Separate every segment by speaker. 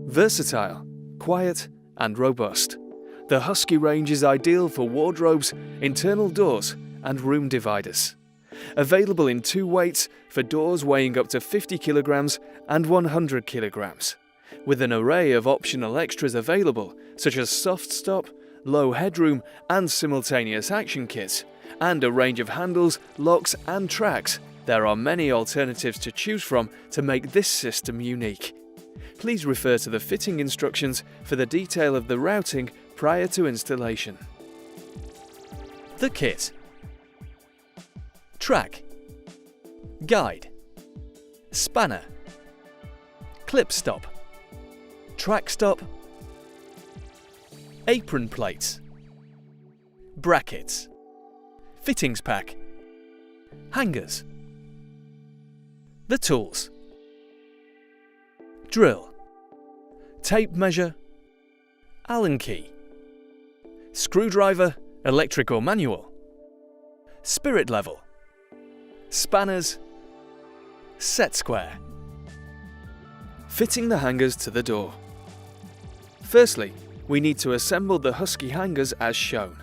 Speaker 1: Versatile, quiet, and robust, the Husky range is ideal for wardrobes, internal doors, and room dividers. Available in 2 weights for doors weighing up to 50 kilograms and 100 kilograms, with an array of optional extras available such as soft stop, low headroom, and simultaneous action kits, and a range of handles, locks, and tracks. There are many alternatives to choose from to make this system unique. Please refer to the fitting instructions for the detail of the routing prior to installation. The kit: track, guide, spanner, clip stop, track stop, apron plates, brackets, fittings pack, hangers. The tools: drill, tape measure, Allen key, screwdriver, electric or manual, spirit level, spanners, set square. Fitting the hangers to the door. Firstly, we need to assemble the Husky hangers as shown.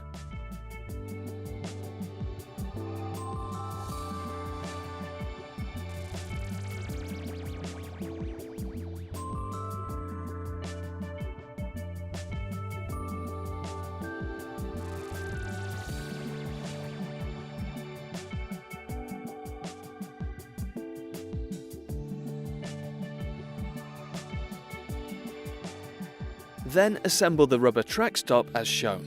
Speaker 1: Then assemble the rubber track stop as shown.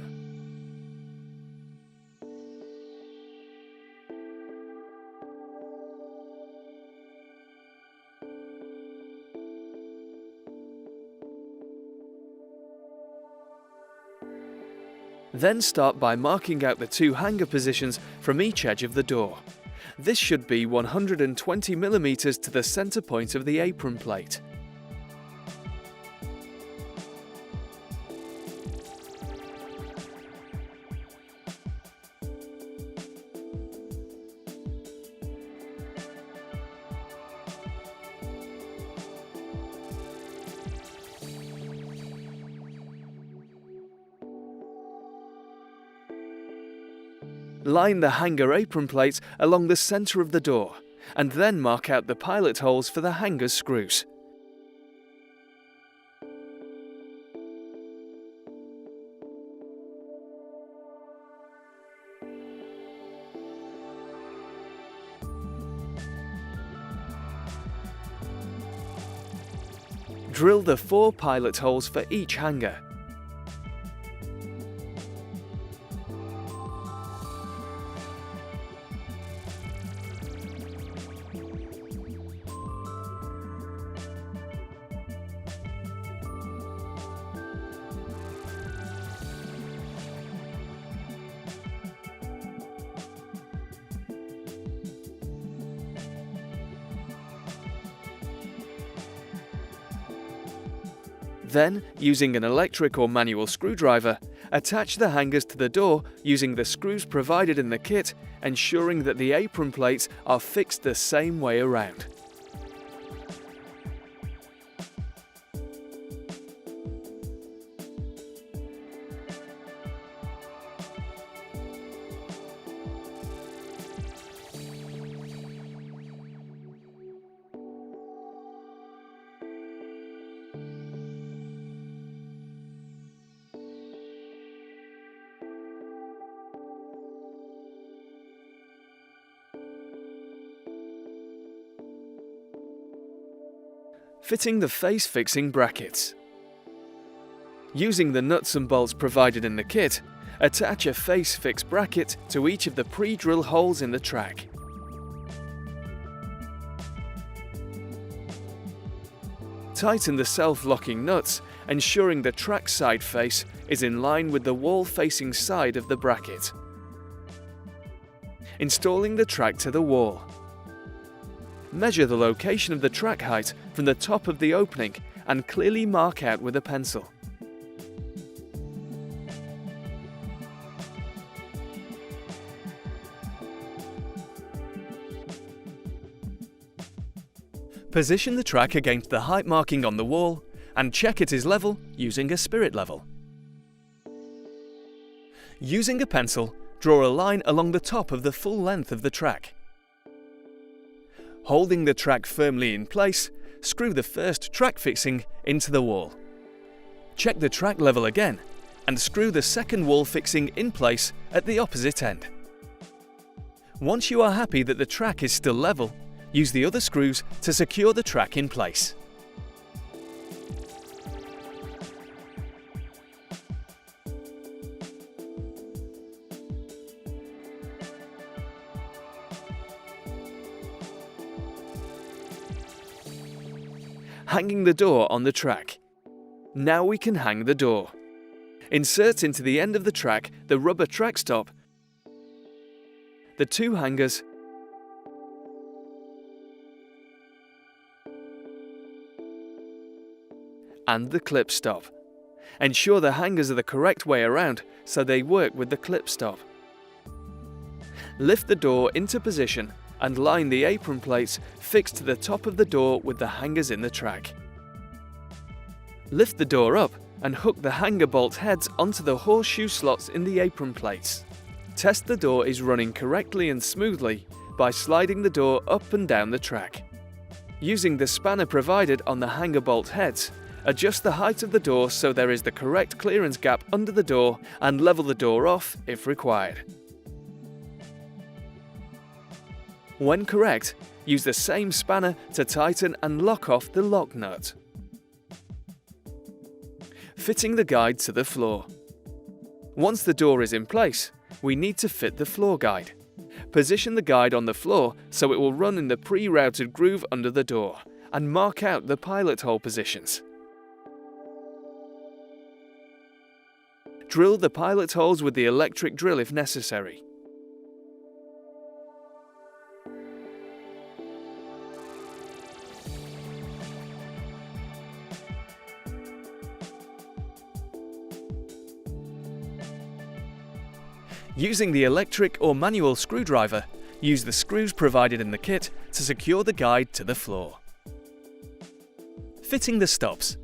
Speaker 1: Then start by marking out the 2 hanger positions from each edge of the door. This should be 120 mm to the center point of the apron plate. Line the hanger apron plates along the center of the door, and then mark out the pilot holes for the hanger screws. Drill the 4 pilot holes for each hanger. Then, using an electric or manual screwdriver, attach the hangers to the door using the screws provided in the kit, ensuring that the apron plates are fixed the same way around. Fitting the face-fixing brackets. Using the nuts and bolts provided in the kit, attach a face-fix bracket to each of the pre-drill holes in the track. Tighten the self-locking nuts, ensuring the track side face is in line with the wall-facing side of the bracket. Installing the track to the wall. Measure the location of the track height from the top of the opening and clearly mark out with a pencil. Position the track against the height marking on the wall, and check it is level using a spirit level. Using a pencil, draw a line along the top of the full length of the track. Holding the track firmly in place, screw the first track fixing into the wall. Check the track level again and screw the second wall fixing in place at the opposite end. Once you are happy that the track is still level, use the other screws to secure the track in place. Hanging the door on the track. Now we can hang the door. Insert into the end of the track the rubber track stop, the two hangers, and the clip stop. Ensure the hangers are the correct way around so they work with the clip stop. Lift the door into position and line the apron plates fixed to the top of the door with the hangers in the track. Lift the door up and hook the hanger bolt heads onto the horseshoe slots in the apron plates. Test the door is running correctly and smoothly by sliding the door up and down the track. Using the spanner provided on the hanger bolt heads, adjust the height of the door so there is the correct clearance gap under the door and level the door off if required. When correct, use the same spanner to tighten and lock off the lock nut. Fitting the guide to the floor. Once the door is in place, we need to fit the floor guide. Position the guide on the floor so it will run in the pre-routed groove under the door, and mark out the pilot hole positions. Drill the pilot holes with the electric drill if necessary. Using the electric or manual screwdriver, use the screws provided in the kit to secure the guide to the floor. Fitting the stops.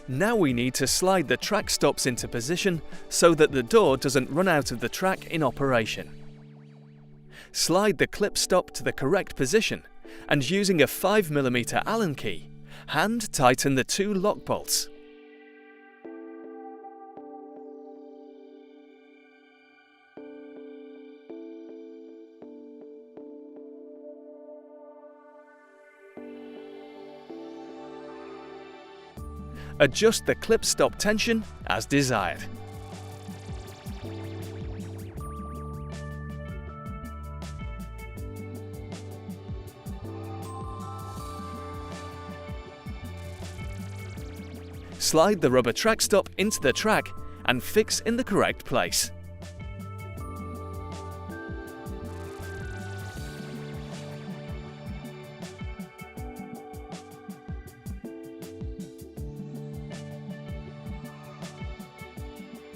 Speaker 1: Now we need to slide the track stops into position so that the door doesn't run out of the track in operation. Slide the clip stop to the correct position and using a 5mm Allen key, hand tighten the two lock bolts. Adjust the clip stop tension as desired. Slide the rubber track stop into the track and fix in the correct place.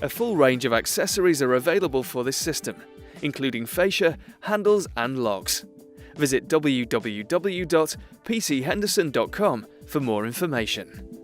Speaker 1: A full range of accessories are available for this system, including fascia, handles and logs. Visit www.pchenderson.com for more information.